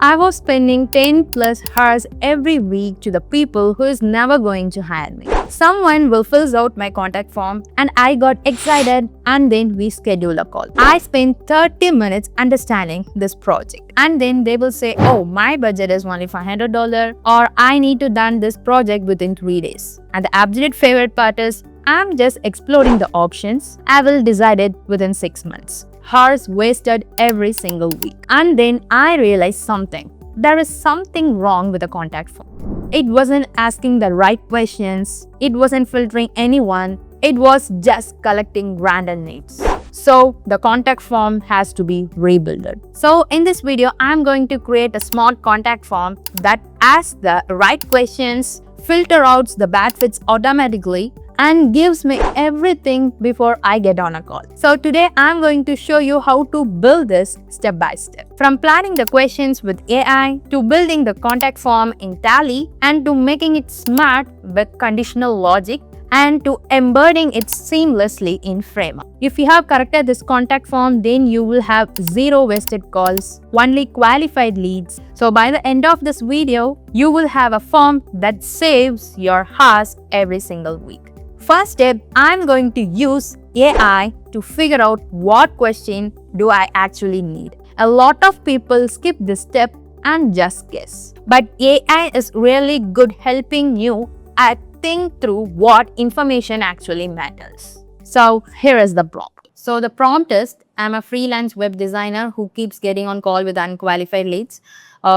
I was spending 10 plus hours every week to the people who is never going to hire me. Someone will fill out my contact form and I got excited and then we schedule a call. I spent 30 minutes understanding this project and then they will say, oh, my budget is only $500 or I need to done this project within 3 days. And the absolute favorite part is I'm just exploring the options. I will decide it within 6 months. Hours wasted every single week. And then I realized something. There is something wrong with the contact form. It wasn't asking the right questions. It wasn't filtering anyone. It was just collecting random names. So the contact form has to be rebuilt. So in this video, I'm going to create a smart contact form that asks the right questions, filter out the bad fits automatically, and gives me everything before I get on a call. So today I'm going to show you how to build this step by step. From planning the questions with AI to building the contact form in Tally and to making it smart with conditional logic and to embedding it seamlessly in Framer. If you have corrected this contact form, then you will have zero wasted calls, only qualified leads. So by the end of this video, you will have a form that saves your hours every single week. First step, I'm going to use AI to figure out what question do I actually need. A lot of people skip this step and just guess. But AI is really good helping you at think through what information actually matters. So here is the prompt. So the prompt is, I'm a freelance web designer who keeps getting on call with unqualified leads.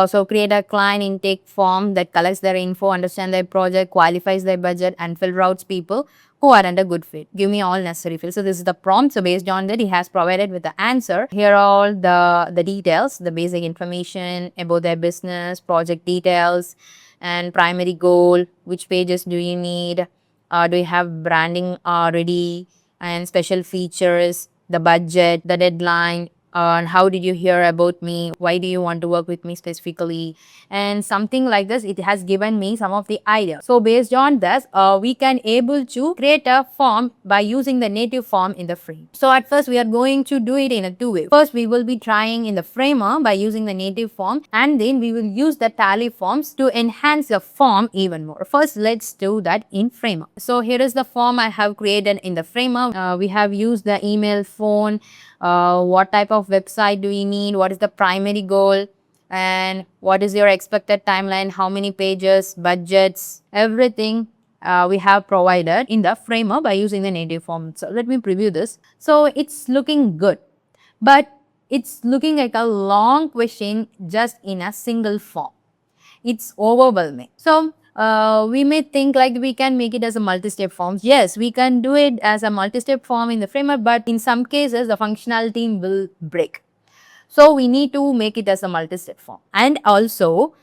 So create a client intake form that collects their info, understands their project, qualifies their budget, and filter out people who are under good fit. Give me all necessary fields. So this is the prompt. So based on that, he has provided with the answer. Here are all the details, the basic information about their business, project details, and primary goal. Which pages do you need? Do you have branding ready? And special features, the budget, the deadline, and how did you hear about me? Why do you want to work with me specifically? And something like this, it has given me some of the ideas. So based on this, we can able to create a form by using the native form in the frame. So at first, we are going to do it in a two way. First, we will be trying in the framer by using the native form, and then we will use the Tally forms to enhance the form even more. First, let's do that in framer. So here is the form I have created in the framer. We have used the email, phone, what type of website do you need, what is the primary goal, and what is your expected timeline, how many pages, budgets, everything we have provided in the framer by using the native form. So let me preview this. So it's looking good, but it's looking like a long question just in a single form. It's overwhelming. So we may think like we can make it as a multi-step form. Yes, we can do it as a multi-step form in the framework, but in some cases the functionality will break. So we need to make it as a multi-step form. And also,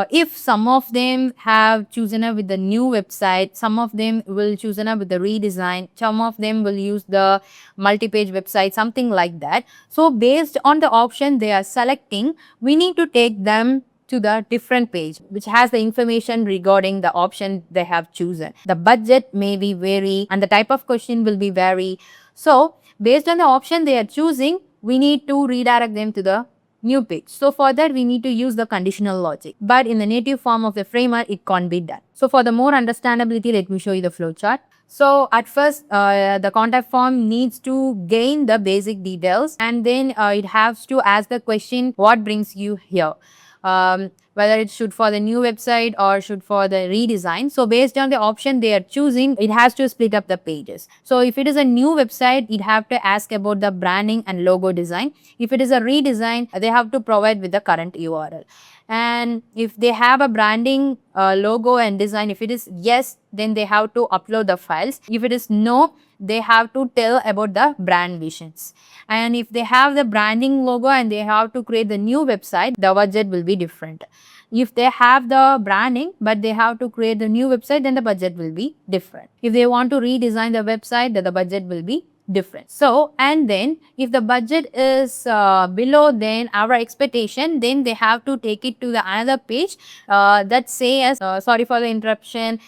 if some of them have chosen up with the new website, some of them will chosen up with the redesign, some of them will use the multi-page website, something like that. So based on the option they are selecting, we need to take them to the different page which has the information regarding the option they have chosen. The budget may be vary and the type of question will be vary. So based on the option they are choosing, we need to redirect them to the new page. So for that, we need to use the conditional logic. But in the native form of the framer, it can't be done. So for the more understandability, let me show you the flowchart. So at first, the contact form needs to gain the basic details, and then it has to ask the question, what brings you here? Whether it should for the new website or should for the redesign. So based on the option they are choosing, it has to split up the pages. So if it is a new website, it have to ask about the branding and logo design. If it is a redesign, they have to provide with the current URL. And if they have a branding, logo and design, if it is yes, then they have to upload the files. If it is no, they have to tell about the brand visions. And if they have the branding logo and they have to create the new website, the budget will be different. If they have the branding but they have to create the new website, then the budget will be different. If they want to redesign the website, then the budget will be different. So, and then if the budget is below then our expectation, then they have to take it to the another page that say as sorry for the interruption,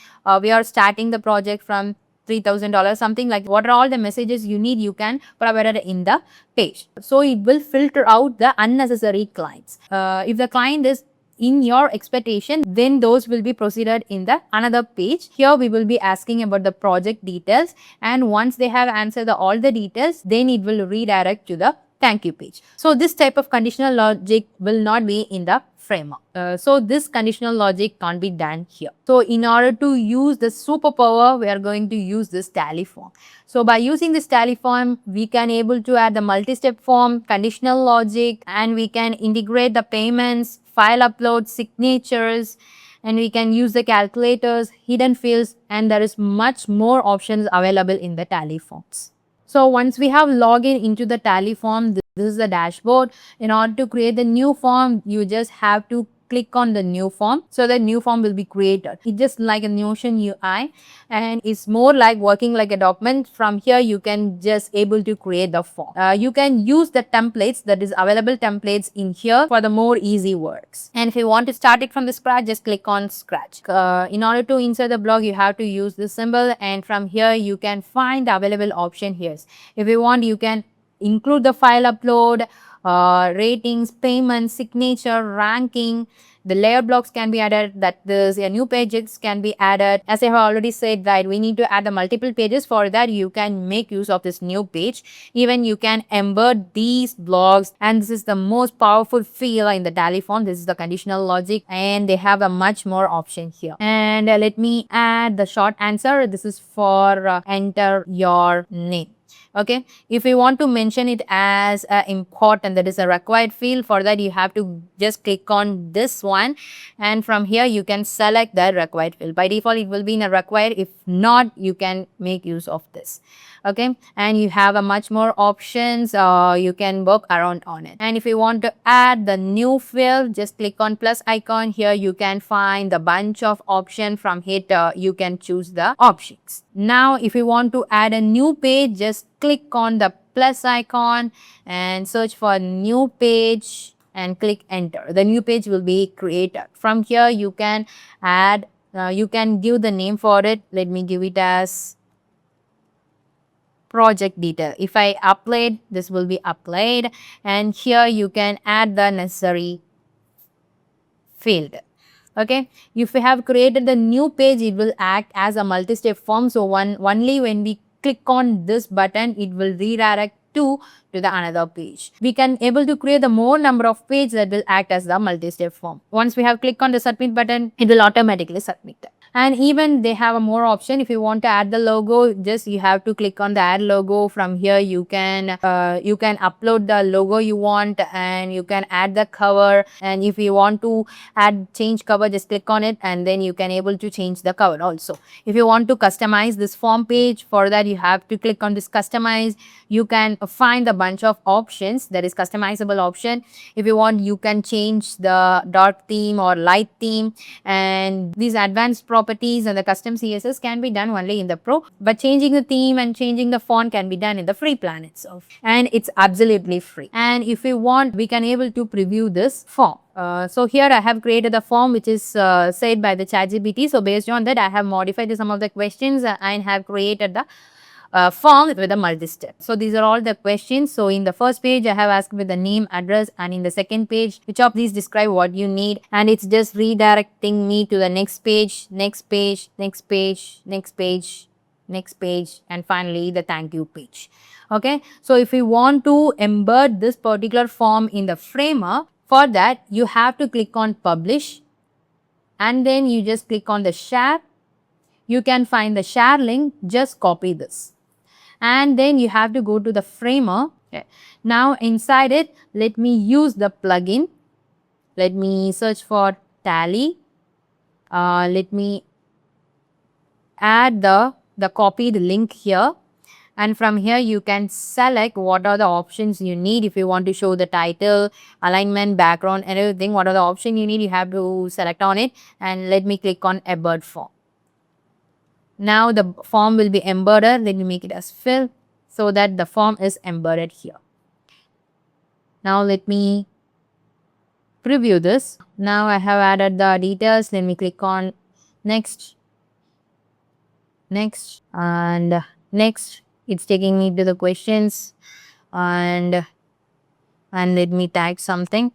we are starting the project from $3,000, something like what are all the messages you need, you can provide it in the page. So it will filter out the unnecessary clients. If the client is in your expectation, then those will be proceeded in the another page. Here we will be asking about the project details, and once they have answered all the details, then it will redirect to the thank you page. So this type of conditional logic will not be in the framework. So this conditional logic can't be done here. So in order to use the superpower, we are going to use this tally form. So by using this tally form, we can able to add the multi-step form, conditional logic, and we can integrate the payments, file upload, signatures, and we can use the calculators, hidden fields, and there is much more options available in the tally forms. So once we have login into the tally form, this is the dashboard. In order to create the new form, you just have to click on the new form, so the new form will be created. It's just like a Notion UI, and it's more like working like a document. From here you can just able to create the form. You can use the templates, that is available templates in here for the more easy works. And if you want to start it from the scratch, just click on scratch. In order to insert the block, you have to use this symbol, and from here you can find the available option here. If you want, you can include the file upload, ratings, payments, signature, ranking. The layer blocks can be added, that is a new pages can be added. As I have already said, right, we need to add the multiple pages. For that you can make use of this new page. Even you can embed these blocks, and this is the most powerful feel in the tally form. This is the conditional logic, and they have a much more option here. And let me add the short answer. This is for enter your name. Okay, if you want to mention it as important, that is a required field, for that you have to just click on this one, and from here you can select the required field. By default it will be in a required, if not you can make use of this. Okay, and you have a much more options, you can work around on it. And if you want to add the new field, just click on plus icon. Here you can find the bunch of option. From here you can choose the options. Now if you want to add a new page, just click on the plus icon and search for new page and click enter. The new page will be created. From here you can add, you can give the name for it. Let me give it as project detail. If I upload, this will be applied, and here you can add the necessary field. Okay, if you have created the new page, it will act as a multi-step form. So only when we click on this button, it will redirect to the another page. We can able to create the more number of pages that will act as the multi-step form. Once we have clicked on the submit button, it will automatically submit. And even they have a more option. If you want to add the logo, just you have to click on the add logo. From here you can upload the logo you want, and you can add the cover. And if you want to add change cover, just click on it, and then you can able to change the cover also. If you want to customize this form page, for that you have to click on this customize. You can find a bunch of options, that is customizable option. If you want, you can change the dark theme or light theme, and these advanced properties and the custom CSS can be done only in the Pro, but changing the theme and changing the font can be done in the free plan itself, and it's absolutely free. And if we want, we can able to preview this form. So here I have created a form which is said by the ChatGPT. So based on that, I have modified some of the questions and have created the form with a multi-step. So these are all the questions. So in the first page, I have asked with the name, address, and in the second page, which of these describe what you need, and it's just redirecting me to the next page, next page, next page, next page, next page, and finally the thank you page. Okay, so if you want to embed this particular form in the framework, for that you have to click on publish, and then you just click on the share. You can find the share link, just copy this, and then you have to go to the framework. Okay. Now inside it, let me use the plugin. Let me search for tally. Let me add the copied link here, and from here you can select what are the options you need. If you want to show the title, alignment, background, and everything, what are the options you need, you have to select on it, and let me click on embed form. Now the form will be embedded. Let me make it as fill so that the form is embedded here. Now let me preview this. Now I have added the details. Let me click on next. next, and next it's taking me to the questions, and let me tag something.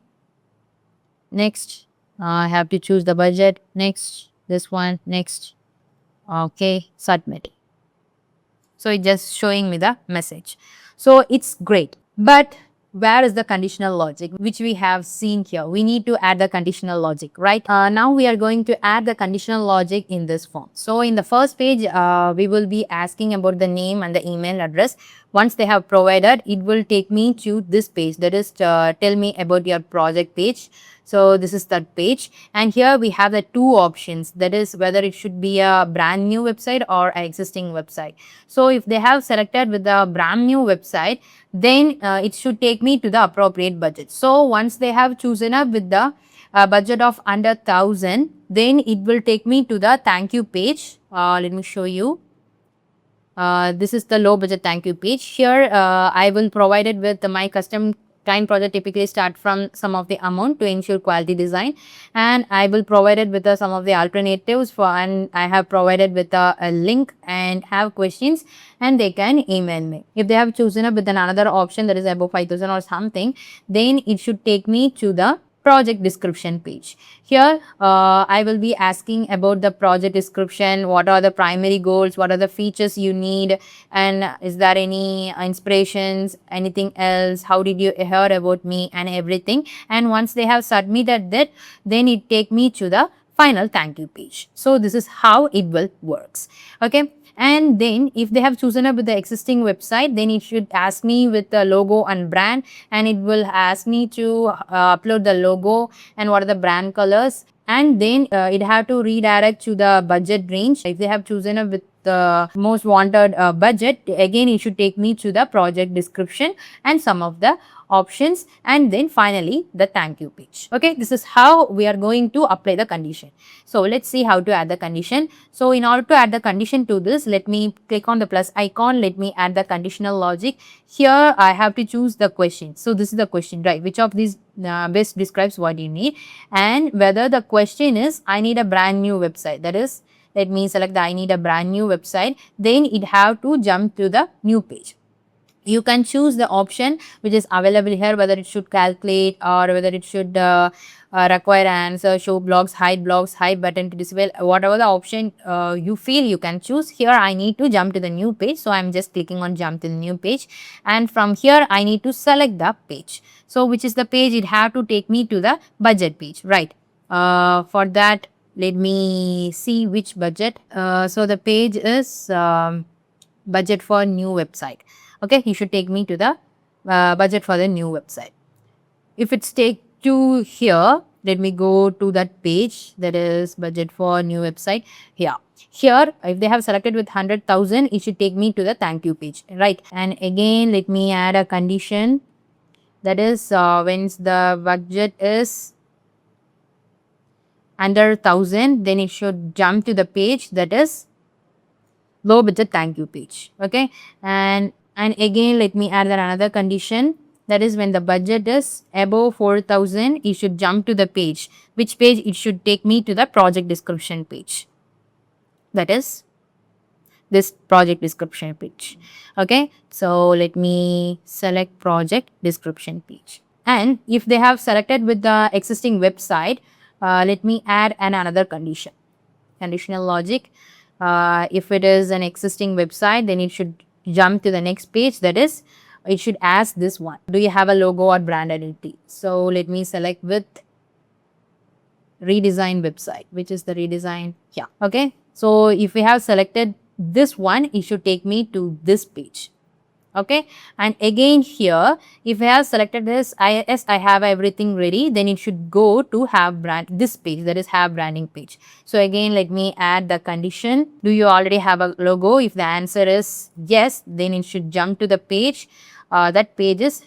Next, I have to choose the budget. Next, this one. Next, okay, submit. So it's just showing me the message. So it's great. But where is the conditional logic which we have seen here? We need to add the conditional logic, right? Now we are going to add the conditional logic in this form. So in the first page, we will be asking about the name and the email address. Once they have provided, it will take me to this page, that is tell me about your project page. So this is that page, and here we have the two options, that is whether it should be a brand new website or an existing website. So if they have selected with the brand new website, then it should take me to the appropriate budget. So once they have chosen up with the budget of under 1000, then it will take me to the thank you page. Let me show you. This is the low budget thank you page. Here I will provide it with my custom client project typically start from some of the amount to ensure quality design, and I will provide it with some of the alternatives for, and I have provided with a link and have questions, and they can email me. If they have chosen up with another option that is above 5000 or something, then it should take me to the project description page. Here I will be asking about the project description, what are the primary goals, what are the features you need, and is there any inspirations, anything else, how did you hear about me, and everything. And once they have submitted that, then it take me to the final thank you page. So this is how it will works. Okay. And then if they have chosen up with the existing website, then it should ask me with the logo and brand, and it will ask me to upload the logo and what are the brand colors, and then it have to redirect to the budget range. If they have chosen up with the most wanted budget, again it should take me to the project description and some of the options, and then finally the thank you page. Okay, this is how we are going to apply the condition. So let's see how to add the condition. So in order to add the condition to this, let me click on the plus icon. Let me add the conditional logic. Here I have to choose the question. So this is the question, right? Which of these best describes what you need, and whether the question is I need a brand new website, that is, let me select the I need a brand new website, then it have to jump to the new page. You can choose the option which is available here, whether it should calculate or whether it should require answer, show blogs, hide button to disable, whatever the option you feel you can choose. Here I need to jump to the new page, so I am just clicking on jump to the new page, and from here I need to select the page. So which is the page? It have to take me to the budget page, right? For that, let me see which budget. So the page is budget for new website. Okay, he should take me to the budget for the new website. If it's take to here, let me go to that page, that is budget for new website. Here, if they have selected with 100,000, it should take me to the thank you page, right? And again, let me add a condition, that is when the budget is under 1000, then it should jump to the page that is low budget thank you page. Okay, and again let me add another condition, that is when the budget is above 4000, it should jump to the page. Which page? It should take me to the project description page, that is this project description page. Okay, so let me select project description page, and if they have selected with the existing website, let me add another condition, conditional logic. If it is an existing website, then it should jump to the next page, that is it should ask this one, do you have a logo or brand identity? So let me select with redesign website, which is the redesign. Yeah. Okay, so if we have selected this one, it should take me to this page. Okay, and again here, if I have selected this, I have everything ready, then it should go to have brand, this page, that is have branding page. So again, let me add the condition, do you already have a logo? If the answer is yes, then it should jump to the page. That page is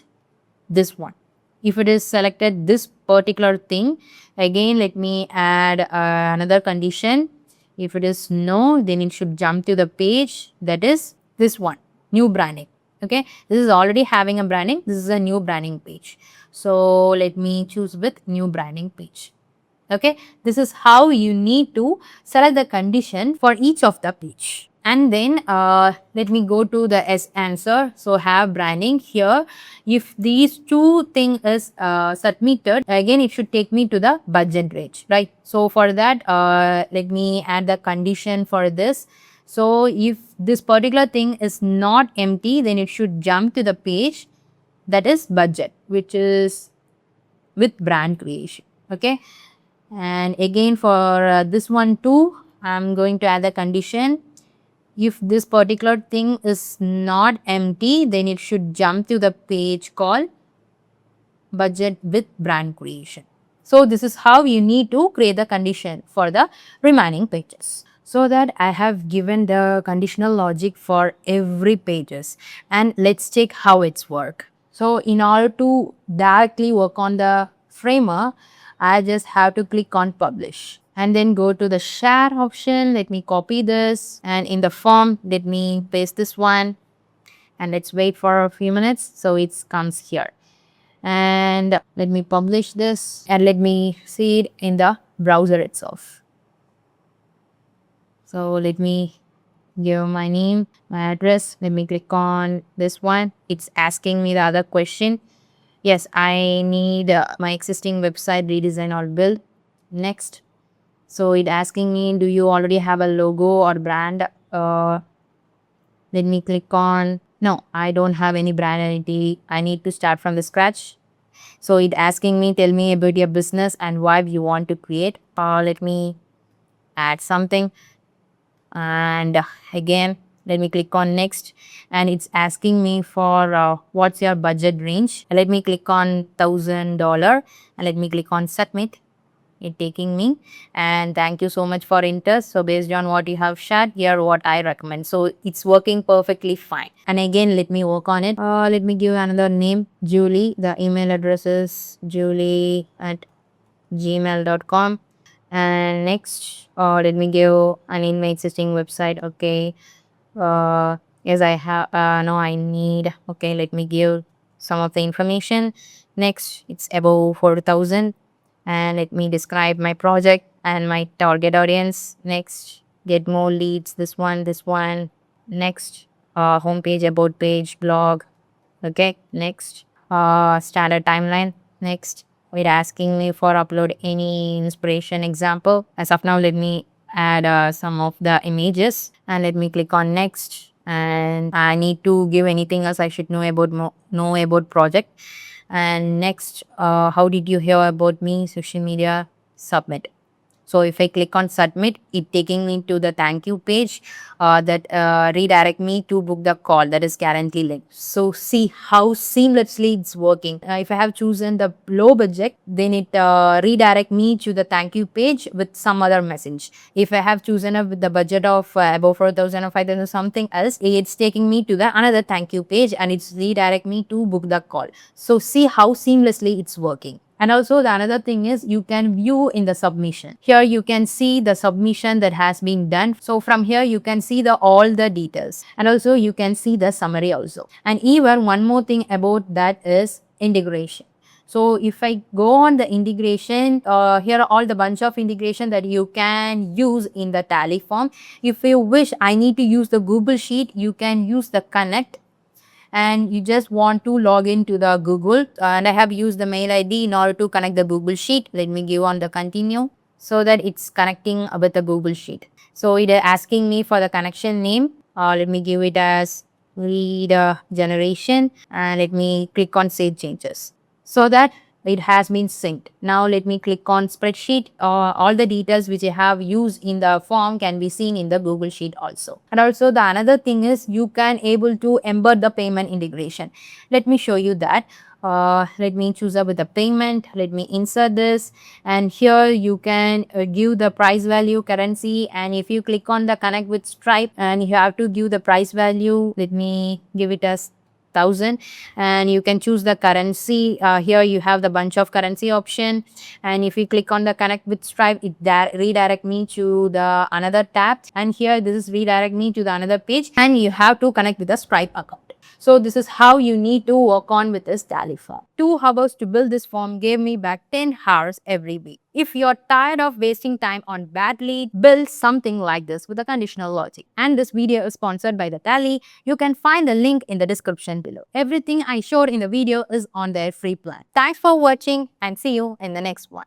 this one. If it is selected this particular thing, again let me add another condition. If it is no, then it should jump to the page, that is this one, new branding. Okay, this is already having a branding, this is a new branding page. So let me choose with new branding page. Okay, this is how you need to select the condition for each of the page. And then let me go to the S answer. So have branding here. If these two things is submitted, again it should take me to the budget range, right? So for that, let me add the condition for this. So if this particular thing is not empty, then it should jump to the page that is budget, which is with brand creation. Okay. And again for this one too, I'm going to add the condition. If this particular thing is not empty, then it should jump to the page called budget with brand creation. So this is how you need to create the condition for the remaining pages. So that I have given the conditional logic for every pages, and let's check how it's work. So in order to directly work on the framework, I just have to click on publish and then go to the share option. Let me copy this, and in the form, let me paste this one, and let's wait for a few minutes so it comes here. And let me publish this and let me see it in the browser itself. So let me give my name, my address. Let me click on this one. It's asking me the other question. Yes, I need my existing website redesign or build. Next. So it asking me, do you already have a logo or brand? Let me click on, no, I don't have any brand identity. I need to start from the scratch. So it asking me, tell me about your business and why you want to create. Let me add something. And again, let me click on next, and it's asking me for what's your budget range. Let me click on $1,000 and let me click on submit. It taking me, and thank you so much for interest. So based on what you have shared, here what I recommend. So it's working perfectly fine. And again, let me work on it. Let me give another name, Julie. The email address is julie@gmail.com. And next, let me give an in my existing website. Okay. Yes, I have, no, I need, okay, let me give some of the information. Next, it's above 4,000. And let me describe my project and my target audience. Next, get more leads. This one, this one. Next, homepage, about page, blog. Okay. Next, standard timeline. Next, it asking me for upload any inspiration example. As of now, let me add some of the images, and let me click on next. And I need to give anything else I should know about project. And next, how did you hear about me? Social media, submit. So if I click on submit, it taking me to the thank you page that redirect me to book the call that is guarantee link. So see how seamlessly it's working. If I have chosen the low budget, then it redirect me to the thank you page with some other message. If I have chosen with the budget of above 4,000 or 5,000 something else, it's taking me to the another thank you page, and it's redirect me to book the call. So see how seamlessly it's working. And also the another thing is you can view in the submission. Here you can see the submission that has been done. So from here you can see the all the details, and also you can see the summary also. And even one more thing about that is integration. So if I go on the integration, here are all the bunch of integration that you can use in the Tally form. If you wish, I need to use the Google Sheet, you can use the Connect, and you just want to log into the Google, and I have used the mail ID in order to connect the Google Sheet. Let me give on the continue so that it's connecting with the Google Sheet. So it is asking me for the connection name. Let me give it as lead generation, and let me click on save changes so that it has been synced. Now let me click on spreadsheet. All the details which I have used in the form can be seen in the Google Sheet also. And also the another thing is you can able to embed the payment integration. Let me show you that. Let me choose up with the payment. Let me insert this, and here you can give the price value currency, and if you click on the connect with Stripe, and you have to give the price value, let me give it as 1,000, and you can choose the currency. Here you have the bunch of currency option, and if you click on the connect with Stripe, it redirect me to the another tab, and here this is redirect me to the another page, and you have to connect with the Stripe account. So this is how you need to work on with this tally form. 2 hours to build this form gave me back 10 hours every week. If you're tired of wasting time on bad lead, build something like this with a conditional logic. And this video is sponsored by the Tally. You can find the link in the description below. Everything I showed in the video is on their free plan. Thanks for watching and see you in the next one.